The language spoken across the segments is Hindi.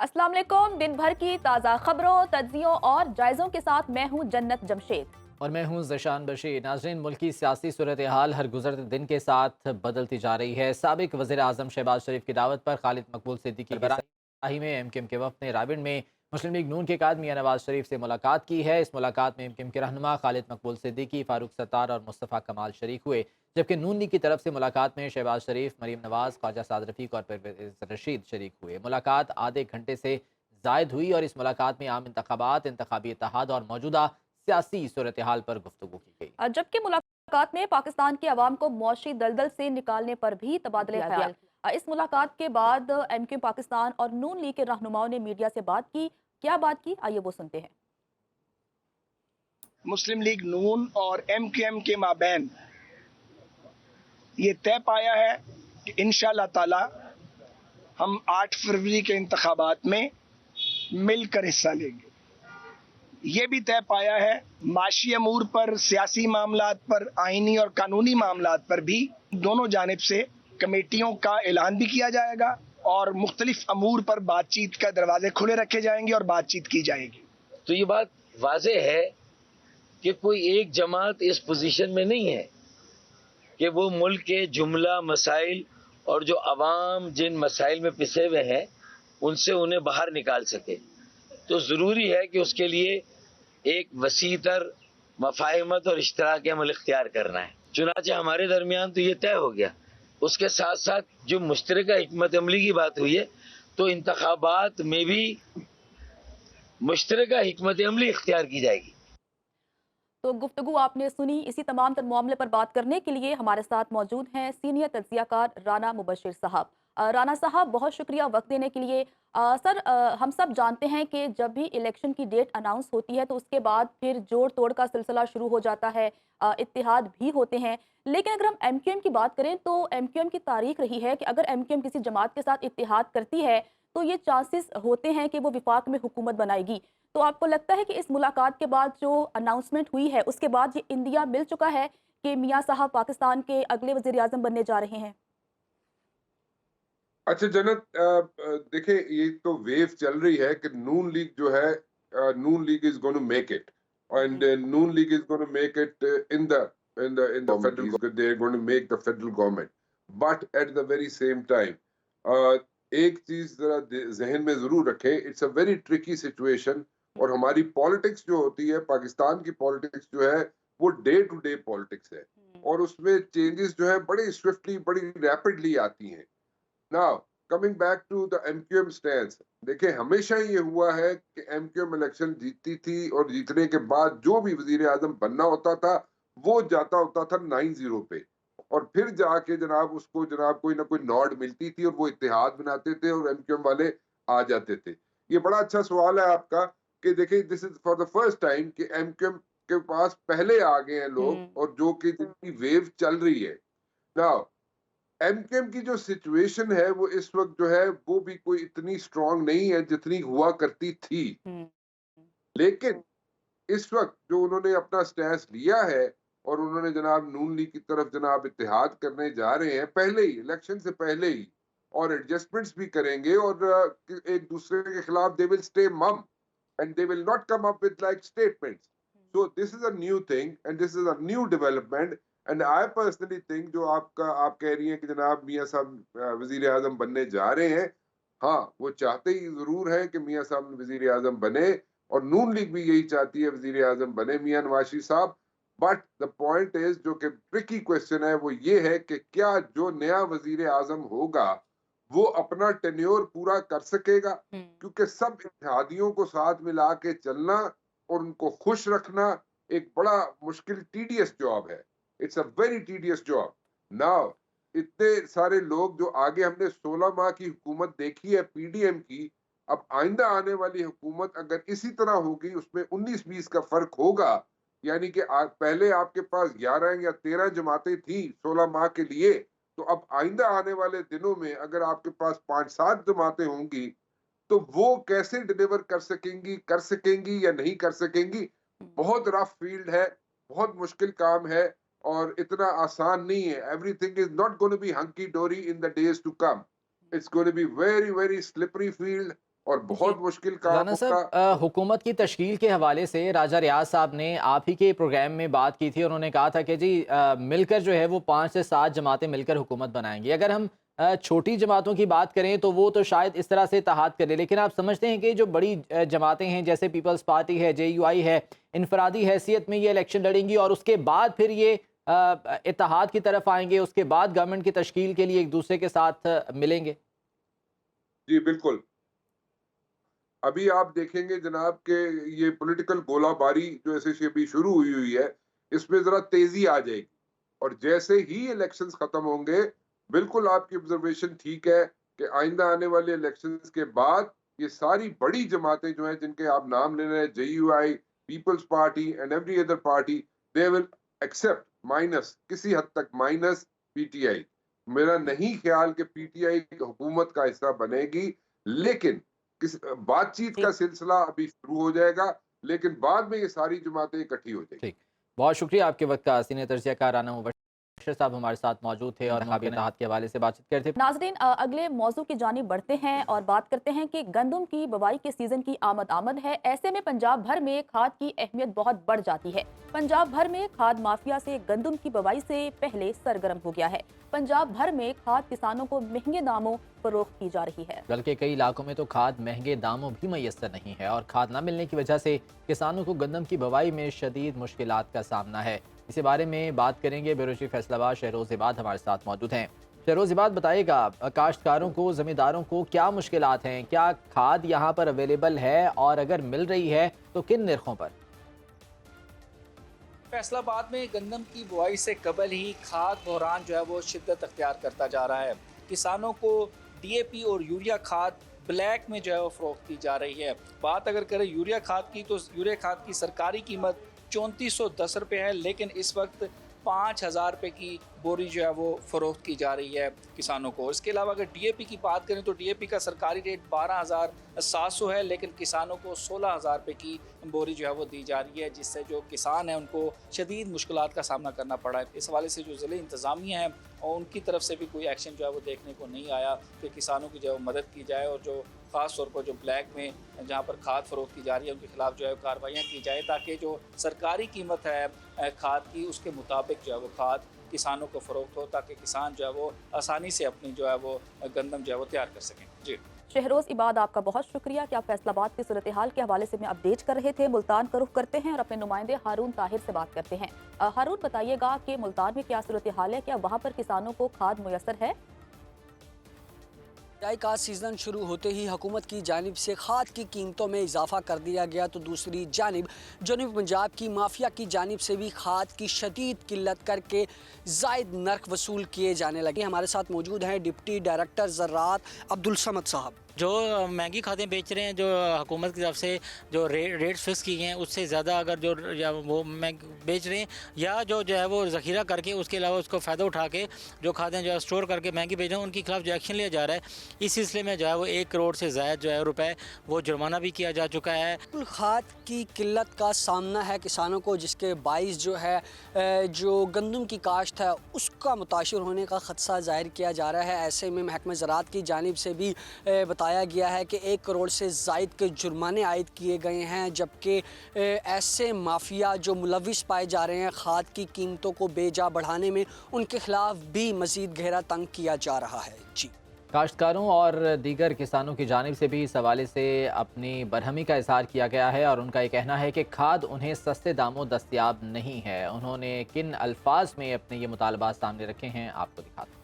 अस्सलाम वालेकुम। दिन भर की ताज़ा खबरों, तज्जियों और जायज़ों के साथ मैं हूँ जन्नत जमशेद। और मैं हूं ज़शान बशीर। नाज़रीन, मुल्क की सियासी सूरत हाल हर गुजरते दिन के साथ बदलती जा रही है। साबिक वज़ीर आज़म शहबाज शरीफ की दावत पर खालिद मकबूल सिद्दीकी की सरबराही में एमक्यूएम के वफ़द ने रायबरेली में मुस्लिम लीग नून के कायद मियां नवाज शरीफ से मुलाकात की है। इस मुलाकात में एमक्यूएम के रहनुमा खालिद मकबूल सिद्दीकी, फारूक सत्तार और मुस्तफ़ा कमाल शरीक हुए, जबकि नून लीग की तरफ से मुलाकात में शहबाज शरीफ, मरीम नवाज, ख्वाजा साद रफ़ीक और परवेज़ रशीद शरीक हुए। मुलाकात आधे घंटे से जायद हुई और इस मुलाकात में आम इंतखाबात, इंतखाबी इत्तेहाद और मौजूदा सियासी सूरत हाल पर गुफ्तगू की गई। जबकि मुलाकात में पाकिस्तान के अवाम को मुआशी दलदल से निकालने पर भी तबादले ख्याल। इस मुलाकात के बाद एमक्यूएम पाकिस्तान और नून लीग के रहनुमाओं ने मीडिया से बात की। क्या बात की, आइए वो सुनते हैं। मुस्लिम लीग नून और एमक्यूएम के माबैन ये तय पाया है कि इंशाअल्लाह ताला हम 8 फरवरी के इंतखाबात में मिलकर हिस्सा लेंगे। ये भी तय पाया है माशी अमूर पर, सियासी मामलात पर, आईनी और कानूनी मामलात पर भी दोनों जानिब से कमेटियों का ऐलान भी किया जाएगा और मुख्तलिफ अमूर पर बातचीत का दरवाजे खुले रखे जाएंगे और बातचीत की जाएगी। तो ये बात वाज़ेह है कि कोई एक जमात इस पोजीशन में नहीं है कि वो मुल्क के जुमला मसाइल और जो अवाम जिन मसाइल में पिसे हुए हैं उनसे उन्हें बाहर निकाल सके। तो ज़रूरी है कि उसके लिए एक वसीतर मफाहिमत और इश्तराक अमल इख्तियार करना है। चुनांचे हमारे दरमियान तो ये तय हो गया। उसके साथ साथ जो मुश्तरका हिकमत अमली की बात हुई है, तो इंतखाबात में भी मुश्तरका हिकमत अमली इख्तियार की जाएगी। तो गुफ्तगू आपने सुनी। इसी तमाम तर मामले पर बात करने के लिए हमारे साथ मौजूद हैं सीनियर तज्जियाकार राना मुबशिर साहब। राना साहब, बहुत शुक्रिया वक्त देने के लिए। सर, हम सब जानते हैं कि जब भी इलेक्शन की डेट अनाउंस होती है तो उसके बाद फिर जोड़ तोड़ का सिलसिला शुरू हो जाता है, इत्तेहाद भी होते हैं। लेकिन अगर हम एमक्यूएम की बात करें तो एमक्यूएम की तारीख रही है कि अगर एमक्यूएम किसी जमात के साथ इत्तेहाद करती है तो ये चांसेस होते हैं कि वो विफाक में हुकूमत बनाएगी। तो आपको लगता है कि इस मुलाकात के बाद जो अनाउंसमेंट हुई है उसके बाद ये इंडिया मिल चुका है कि मियां साहब पाकिस्तान के अगले वजीर आजम बनने जा रहे हैं? अच्छा जन्नत, देखिए ये तो वेव चल रही है कि नून लीग जो है, Noon League is going to make it and जी। Noon League is going to make it in the federal, they are going to make the federal government, but at the very same time एक चीज जरा जहन में जरूर रखें, it's a very tricky situation. और हमारी पॉलिटिक्स जो होती है, पाकिस्तान की पॉलिटिक्स जो है, वो डे टू डे पॉलिटिक्स है और उसमें चेंजेस जो है बड़ी स्विफ्टली, बड़ी रैपिडली आती हैं। Now coming back to the MQM stand, देखिए हमेशा ये हुआ है कि एमक्यूएम इलेक्शन जीतती थी और जीतने के बाद जो भी वजीर आजम बनना होता था वो जाता होता था 9-0 पे, और फिर जाके जनाब उसको जनाब कोई ना कोई नॉड मिलती थी और वो इत्तेहाद बनाते थे और एमक्यूएम वाले आ जाते थे। ये बड़ा अच्छा सवाल है आपका कि देखिए this is for the first time कि एमक्यूएम के पास पहले आ गए हैं लोग, हम्म। और जो कि जिनकी वेव चल रही है। नाउ एमकेएम की जो सिचुएशन है वो इस वक्त जो है वो भी कोई इतनी स्ट्रांग नहीं है जितनी हुआ करती थी, हम्म। लेकिन इस वक्त जो उन्होंने अपना स्टैंस लिया है और उन्होंने जनाब नून लीग की तरफ जनाब इत्तेहाद करने जा रहे हैं पहले ही, इलेक्शन से पहले ही, और एडजस्टमेंट्स भी करेंगे और एक दूसरे के खिलाफ दे विल स्टे मम and they will not come up with like statements. So this is a new thing and this is a new development, and I personally think जो आप कह रही हैं कि जनाब मियां साहब वजीर आजम बनने जा रहे हैं, हाँ वो चाहते ही जरूर हैं कि मियां साहब वजीर आजम बने, और नून लीग भी यही चाहती है वजीर आजम बने मियां नवाज शरीफ साहब। बट द पॉइंट इज, जो कि ट्रिकी क्वेश्चन है, वो ये है कि क्या जो नया वजीर आजम होगा वो अपना टेन्योर पूरा कर सकेगा, हम्म। क्योंकि सब इत्तेहादियों को साथ मिला के चलना और उनको खुश रखना एक बड़ा मुश्किल टीडियस जॉब है। It's a very tedious job. Now इतने सारे लोग जो आगे, हमने 16 माह की हुकूमत देखी है पीडीएम की, अब आइंदा आने वाली हुकूमत अगर इसी तरह होगी, उसमें 19-20 का फर्क होगा। यानी कि पहले आपके पास 11 या 13 जमातें थी 16 माह के लिए, तो अब आइंदा आने वाले दिनों में अगर आपके पास 5-7 जमातें होंगी तो वो कैसे डिलीवर कर सकेंगी या नहीं कर सकेंगी। बहुत रफ फील्ड है, बहुत मुश्किल काम है और इतना आसान नहीं है। Everything is not going to be hunky dory in the days to come. It's going to be very very slippery field, और बहुत मुश्किल काम राना होगा। साहब, हुकूमत की तश्कील के हवाले से राजा रियाज साहब ने आप ही के प्रोग्राम में बात की थी। उन्होंने कहा था कि जी मिलकर जो है वो 5 से 7 जमातें मिलकर हुकूमत बनाएंगी। अगर हम छोटी जमातों की बात करें तो वो तो शायद इस तरह से इत्तेहाद करें, लेकिन आप समझते हैं कि जो बड़ी जमातें हैं जैसे पीपल्स पार्टी है, JUI है, इनफरादी हैसियत में ये इलेक्शन लड़ेंगी और उसके बाद फिर ये इत्तेहाद की तरफ आएंगे, उसके बाद गवर्नमेंट की तश्कील के लिए एक दूसरे के साथ मिलेंगे? जी बिल्कुल। अभी आप देखेंगे जनाब के ये पॉलिटिकल गोलाबारी जो ऐसे अभी शुरू हुई हुई है, इसमें जरा तेजी आ जाएगी और जैसे ही इलेक्शंस खत्म होंगे, बिल्कुल आपकी ऑब्जर्वेशन ठीक है कि आइंदा आने वाले इलेक्शंस के बाद ये सारी बड़ी जमातें जो हैं जिनके आप नाम ले रहे हैं, JUI, Peoples Party and every other party, they will accept minus किसी हद तक माइनस PTI। मेरा नहीं ख्याल कि PTI हुकूमत का हिस्सा बनेगी, लेकिन बातचीत का सिलसिला अभी शुरू हो जाएगा, लेकिन बाद में ये सारी जमातें इकट्ठी हो जाएगी। ठीक, बहुत शुक्रिया आपके वक्त का। सीनियर तज्ज़ियाकार राना मुबश्शिर साहब हमारे साथ मौजूद थे और हम इत्तेहाद के हवाले से बातचीत करते थे। नाज़रीन, अगले मौजू की जानिब बढ़ते हैं और बात करते हैं कि गंदम की बुवाई के सीजन की आमद है। ऐसे में पंजाब भर में खाद की अहमियत बहुत बढ़ जाती है। पंजाब भर में खाद माफिया से गंदम की बुवाई से पहले सरगर्म हो गया है। पंजाब भर में खाद किसानों को महंगे दामों फरोख्त की जा रही है, बल्कि कई इलाकों में तो खाद महंगे दामों भी मैसर नहीं है और खाद न मिलने की वजह से किसानों को गंदम की बुवाई में शदीद मुश्किलात का सामना है। इसी बारे में बात करेंगे। ब्यूरो चीफ फैसलाबाद शहरोज इबाद हमारे साथ मौजूद हैं। शहरोज इबाद, बताइएगा काश्तकारों को, ज़मींदारों को क्या मुश्किलात हैं? क्या खाद यहाँ पर अवेलेबल है और अगर मिल रही है तो किन निर्खों पर? फैसलाबाद में गंदम की बुआई से कबल ही खाद बहरान जो है वो शिद्दत अख्तियार करता जा रहा है। किसानों को DAP और यूरिया खाद ब्लैक में जो है वो फरोख्त की जा रही है। बात अगर करें यूरिया खाद की, तो यूरिया खाद की सरकारी कीमत 3410 रुपये है, लेकिन इस वक्त 5000 रुपये की बोरी जो है वो फ़रोख्त की जा रही है किसानों को। इसके अलावा अगर DAP की बात करें तो DAP का सरकारी रेट 12700 है, लेकिन किसानों को 16000 रुपये की बोरी जो है वो दी जा रही है, जिससे जो किसान हैं उनको शदीद मुश्किलात का सामना करना पड़ा है। इस हवाले से जो ज़िले इंतज़ामिया है और उनकी तरफ से भी कोई एक्शन जो है वो देखने को नहीं आया कि किसानों की जो है मदद की जाए और जो ख़ास तौर पर जो ब्लैक में जहाँ पर खाद फ़रोख्त की जा रही है उनके खिलाफ जो है कार्रवाइयाँ की जाए, ताकि जो सरकारी कीमत है खाद की उसके मुताबिक जो है वो खाद किसानों को फ़रोख्त हो, ताकि किसान जो है वो आसानी से अपनी जो है वो गंदम जो है वो तैयार कर सकें। जी शहरोज इबाद, आपका बहुत शुक्रिया कि आप फैसलाबाद की सूरत हाल के हवाले से में अपडेट कर रहे थे। मुल्तान का रुख करते हैं और अपने नुमाइंदे हारून ताहिर से बात करते हैं। हारून, बताइएगा कि मुल्तान में क्या सूरत हाल है? क्या वहाँ पर किसानों को खाद मुयसर है? सिंचाई का सीज़न शुरू होते ही हुकूमत की जानिब से खाद की कीमतों में इजाफा कर दिया गया, तो दूसरी जानिब जनूबी पंजाब की माफिया की जानिब से भी खाद की शदीद किल्लत करके जायद नर्क वसूल किए जाने लगे। हमारे साथ मौजूद हैं डिप्टी डायरेक्टर ज़राअत अब्दुल समद साहब। जो महंगी खादें बेच रहे हैं, जो हुकूमत की तरफ से जो रेट फिक्स किए हैं उससे ज़्यादा अगर जो या वो बेच रहे हैं या जो है वो ज़ख़ीरा करके उसके अलावा उसको फ़ायदा उठा के जो खादें जो है स्टोर करके महंगी बेच रहे हैं, उनके खिलाफ जो एक्शन लिया जा रहा है। इस सिलसिले में जो है वो 1 करोड़ से ज़ायद जो है रुपए वो जुर्माना भी किया जा चुका है। खाद की किल्लत का सामना है किसानों को, जिसके बाइस जो है जो गंदम की काश्त है उसका मुताशिर होने का ख़दशा ज़ाहिर किया जा रहा है। ऐसे में महकमा ज़राअत की जानिब से भी बताया गया है कि 1 करोड़ से ज़ायद के जुर्माने आयद किए गए हैं, जबकि ऐसे माफिया जो मुलविस पाए जा रहे हैं खाद की कीमतों को बेजा बढ़ाने में, उनके खिलाफ भी मज़ीद गहरा तंग किया जा रहा है। जी, काश्तकारों और दीगर किसानों की जानिब से भी इस हवाले से अपनी बरहमी का इजहार किया गया है और उनका ये कहना है कि खाद उन्हें सस्ते दामों दस्तयाब नहीं है। उन्होंने किन अल्फाज में अपने ये मुतालबात सामने रखे हैं, आपको दिखाते हैं।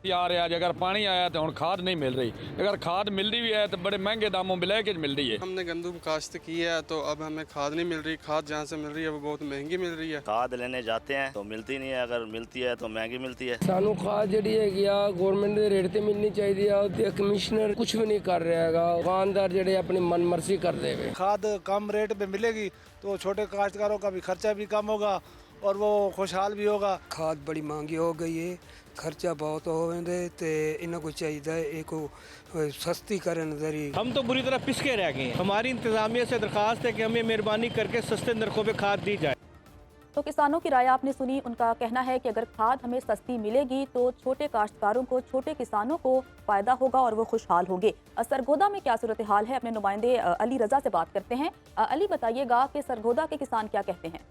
आ रहा है, अगर पानी आया तो हम खाद नहीं मिल रही, अगर खाद मिल रही भी है तो बड़े महंगे दामों में लेके मिल रही है। हमने गंदम काश्त की है तो अब हमें खाद नहीं मिल रही, खाद जहाँ से मिल रही है वो बहुत महंगी मिल रही है। खाद लेने जाते हैं तो मिलती नहीं है, अगर मिलती है तो महंगी मिलती है। सानू खाद जी है गवर्नमेंट के रेट से मिलनी चाहिए, कमिश्नर कुछ भी नहीं कर रहा है, दुकानदार जड़े अपनी मन मर्जी कर दे। खाद कम रेट पे मिलेगी तो छोटे काश्तकारों का भी खर्चा भी कम होगा और वो खुशहाल भी होगा। खाद बड़ी महंगी हो गई है, खर्चा बहुत हो ते इन्हें को चाहिए एक सस्ती करन जरी। हम तो बुरी तरह पिसके रह गए हैं। हमारी इंतजामिया से दरखास्त है कि हमें मेहरबानी करके सस्ते नरखों पे खाद दी जाए। तो किसानों की राय आपने सुनी। उनका कहना है कि अगर खाद हमें सस्ती मिलेगी तो छोटे काश्तकारों को, छोटे किसानों को फ़ायदा होगा और वो खुशहाल होंगे। सरगोदा में क्या सूरत हाल है, अपने नुमाइंदे अली रज़ा से बात करते हैं। अली, बताइएगा कि सरगोदा के किसान क्या कहते हैं।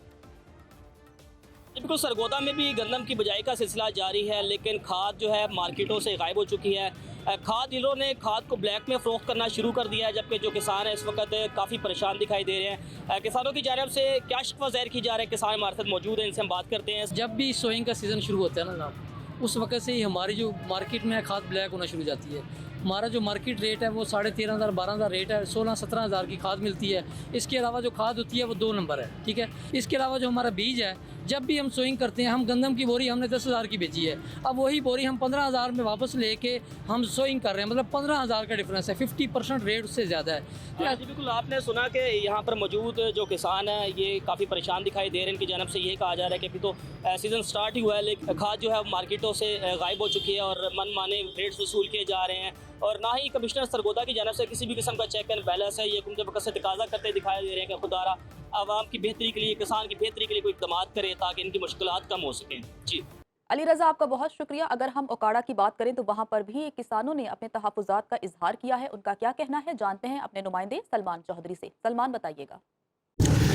बिल्कुल, सरगोदा में भी गंदम की बिजाई का सिलसिला जारी है, लेकिन खाद जो है मार्केटों से गायब हो चुकी है। खाद डीलरों ने खाद को ब्लैक में फ़रोख्त करना शुरू कर दिया है, जबकि जो किसान हैं इस वक्त काफ़ी परेशान दिखाई दे रहे हैं। किसानों की जानिब से क्या शिकवा ज़ाहिर की जा रहा है, किसान हमारे साथ मौजूद हैं, इनसे हम बात करते हैं। जब भी सोइंग का सीज़न शुरू होता है ना जनाब, उस वक्त से ही हमारी जो मार्केट में खाद ब्लैक होना शुरू हो जाती है। हमारा जो मार्केट रेट है वो 13,500 12,000 रेट है, 16-17 हज़ार की खाद मिलती है। इसके अलावा जो खाद होती है वो 2 नंबर है, ठीक है। इसके अलावा जो हमारा बीज है, जब भी हम सोइंग करते हैं, हम गंदम की बोरी हमने 10,000 की बेची है, अब वही बोरी हम 15,000 में वापस लेके हम सोइंग कर रहे हैं, मतलब 15,000 का डिफरेंस है, 50% रेट उससे ज़्यादा है। जी बिल्कुल, आपने सुना कि यहाँ पर मौजूद जो किसान हैं ये काफ़ी परेशान दिखाई दे रहे हैं। इनकी जानिब से ये कहा जा रहा है कि अभी तो सीज़न स्टार्ट ही हुआ है, लेकिन खाद जो है मार्केटों से गायब हो चुकी है और मनमाने रेट्स वसूल किए जा रहे हैं, और ना ही कमिश्नर सरगोदा की जानिब से किसी भी किस्म का चेक एंड बैलेंस है। ये उनके वक्त से तकाजा करते दिखाई दे रहे हैं कि खुदारा आवाम की बेहतरी के लिए, किसान की बेहतरी के लिए कोई इक़दाम करे ताकि इनकी मुश्किलात कम हो सकें। जी अली रज़ा, आपका बहुत शुक्रिया। अगर हम ओकाड़ा की बात करें तो वहाँ पर भी किसानों ने अपने तहफ़्फ़ुज़ात का इजहार किया है। उनका क्या कहना है, जानते हैं अपने नुमाइंदे सलमान चौधरी से। सलमान, बताइएगा।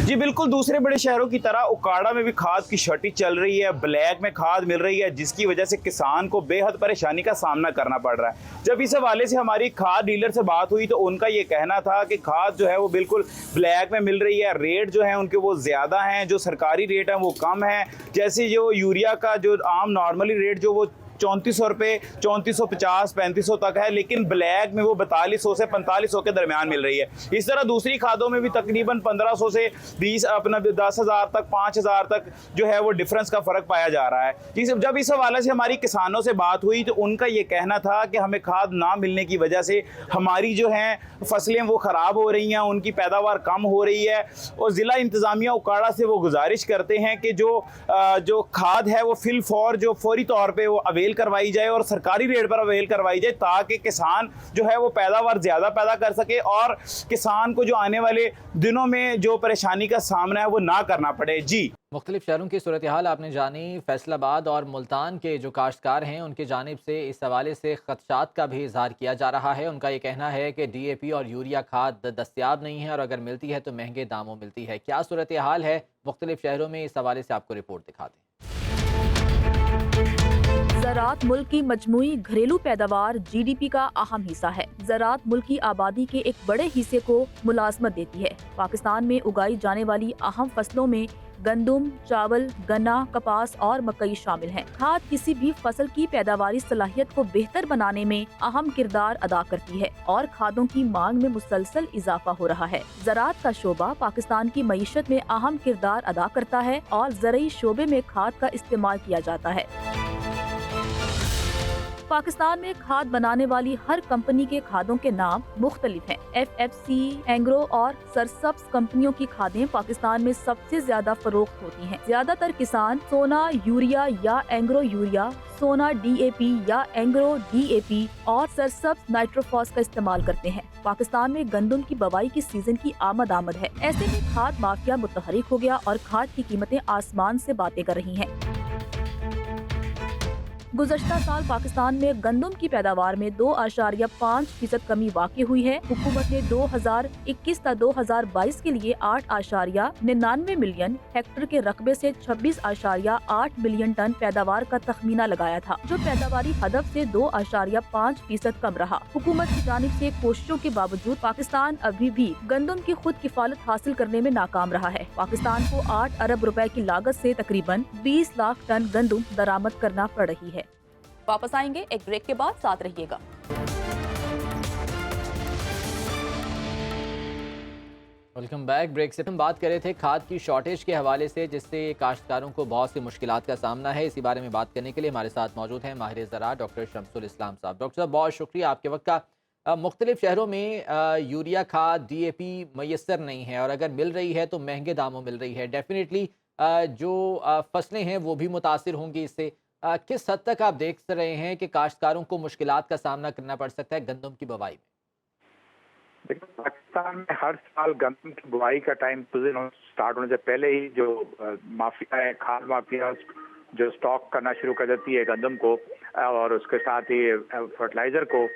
जी बिल्कुल, दूसरे बड़े शहरों की तरह उकाड़ा में भी खाद की शॉर्टेज चल रही है, ब्लैक में खाद मिल रही है, जिसकी वजह से किसान को बेहद परेशानी का सामना करना पड़ रहा है। जब इस हवाले से हमारी खाद डीलर से बात हुई तो उनका ये कहना था कि खाद जो है वो बिल्कुल ब्लैक में मिल रही है, रेट जो है उनके वो ज़्यादा हैं, जो सरकारी रेट है वो कम है। जैसे जो यूरिया का जो आम नॉर्मली रेट जो वो 3400 रुपये, 3450, 3500 तक है, लेकिन ब्लैक में वो 4200 से 4500 के दरमियान मिल रही है। इस तरह दूसरी खादों में भी तकरीबन 1500 से 10,000 तक, 5000 तक जो है वो डिफरेंस का फ़र्क पाया जा रहा है। जब इस हवाले से हमारी किसानों से बात हुई तो उनका ये कहना था कि हमें खाद ना मिलने की वजह से हमारी जो हैं फसलें वो ख़राब हो रही हैं, उनकी पैदावार कम हो रही है, और ज़िला इंतज़ामिया उकाड़ा से वो गुजारिश करते हैं कि जो खाद है वो फिल फॉर जो फौरी तौर पर वो अवेल करवाई जाए और सरकारी रेट पर अवेल करवाई जाए, ताकि किसान जो है वो पैदावार ज़्यादा पैदा कर सके और किसान को जो आने वाले दिनों में जो परेशानी का सामना है वो ना करना पड़े। जी, मुख्तलिफ शहरों की सूरत हाल आपने जानी। फैसलाबाद और मुल्तान के जो काश्तकार हैं उनकी जानिब से इस हवाले से खदशात का भी इजहार किया जा रहा है। उनका ये कहना है कि DAP और यूरिया खाद दस्तियाब नहीं है और अगर मिलती है तो महंगे दामों मिलती है। क्या सूरत हाल है मुख्तलिफ शहरों में, इस हवाले से आपको रिपोर्ट दिखाते हैं। ज़राअत मुल्क की मजमूई घरेलू पैदावार GDP का अहम हिस्सा है। ज़राअत मुल्क की आबादी के एक बड़े हिस्से को मुलाजमत देती है। पाकिस्तान में उगाई जाने वाली अहम फसलों में गंदम, चावल, गन्ना, कपास और मकई शामिल हैं। खाद किसी भी फसल की पैदावारी सलाहियत को बेहतर बनाने में अहम किरदार अदा करती है और खादों की मांग में मुसलसल इजाफा हो रहा है। ज़राअत का शोबा पाकिस्तान की मईशत में अहम किरदार अदा करता है और ज़रई शोबे में खाद का इस्तेमाल किया जाता है। पाकिस्तान में खाद बनाने वाली हर कंपनी के खादों के नाम मुख्तलिफ हैं। FFC, एंग्रो और सरसब्स कंपनियों की खादें पाकिस्तान में सबसे ज्यादा फरोख्त होती हैं। ज्यादातर किसान सोना यूरिया या एंग्रो यूरिया, सोना DAP या एंग्रो DAP और सरसब्स नाइट्रोफॉस का इस्तेमाल करते हैं। पाकिस्तान में गंदम की बवाई की सीजन की आमद है। ऐसे में खाद माफिया मुतहरिक हो गया और खाद की कीमतें आसमान से बातें कर रही हैं। गुज़श्ता साल पाकिस्तान में गंदम की पैदावार में 2.5% कमी वाक़ई हुई है। हुकूमत ने 2021 ता 2022 के लिए 8.99 मिलियन हेक्टेयर के रकबे से 26.8 मिलियन टन पैदावार का तखमीना लगाया था, जो पैदावारी हदफ से 2.5% कम रहा। हुकूमत की जानिब से कोशिशों के बावजूद पाकिस्तान अभी भी गंदम की खुद किफालत हासिल करने में नाकाम रहा है। पाकिस्तान को 8 अरब रुपए की लागत से तकरीबन 20 लाख टन गंदम दरामद करना पड़ रही है। वापस आएंगे एक ब्रेक के बाद, साथ रहिएगा। Welcome back. ब्रेक से हम बात कर रहे थे खाद की शॉर्टेज के हवाले से, जिससे काश्तकारों को बहुत सी मुश्किलात का सामना है। इसी बारे में बात करने के लिए हमारे साथ मौजूद हैं माहिर ज़राअत डॉक्टर शमसुल इस्लाम साहब। डॉक्टर साहब, बहुत शुक्रिया आपके वक्त का। मुख्तलिफ शहरों में यूरिया खाद DAP मैसर नहीं है और अगर मिल रही है तो महंगे दामों मिल रही है। डेफिनेटली जो फसलें हैं वो भी मुतासिर होंगी इससे। किस हद तक आप देख रहे हैं कि काश्तकारों को मुश्किलात का सामना करना पड़ सकता है गंदम की बवाई में? देखिए, पाकिस्तान पाकिस्तान में हर साल गंदम की बुआई का टाइम स्टार्ट होने से पहले ही जो माफिया है, खाद माफिया, जो स्टॉक करना शुरू कर देती है गंदम को और उसके साथ ही फर्टिलाइजर को,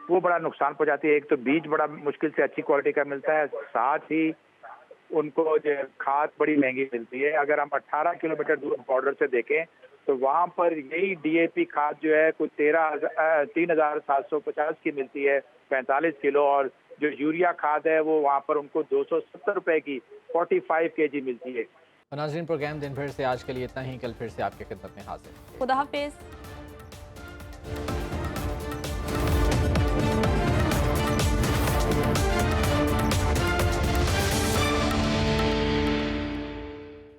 वो बड़ा नुकसान पहुंचाती है। एक तो बीज बड़ा मुश्किल से अच्छी क्वालिटी का मिलता है, साथ ही उनको जो खाद बड़ी महंगी मिलती है। अगर हम 18 किलोमीटर दूर बॉर्डर से देखें तो वहाँ पर यही DAP खाद जो है कुछ 3,750 की मिलती है 45 किलो, और जो यूरिया खाद है वो वहाँ पर उनको 270 रुपए की 45 kg मिलती है। नाज़रीन, प्रोग्राम दिन भर से आज के लिए इतना ही। कल फिर से आपकी खिदमत में हाजिर। खुदा हाफिज।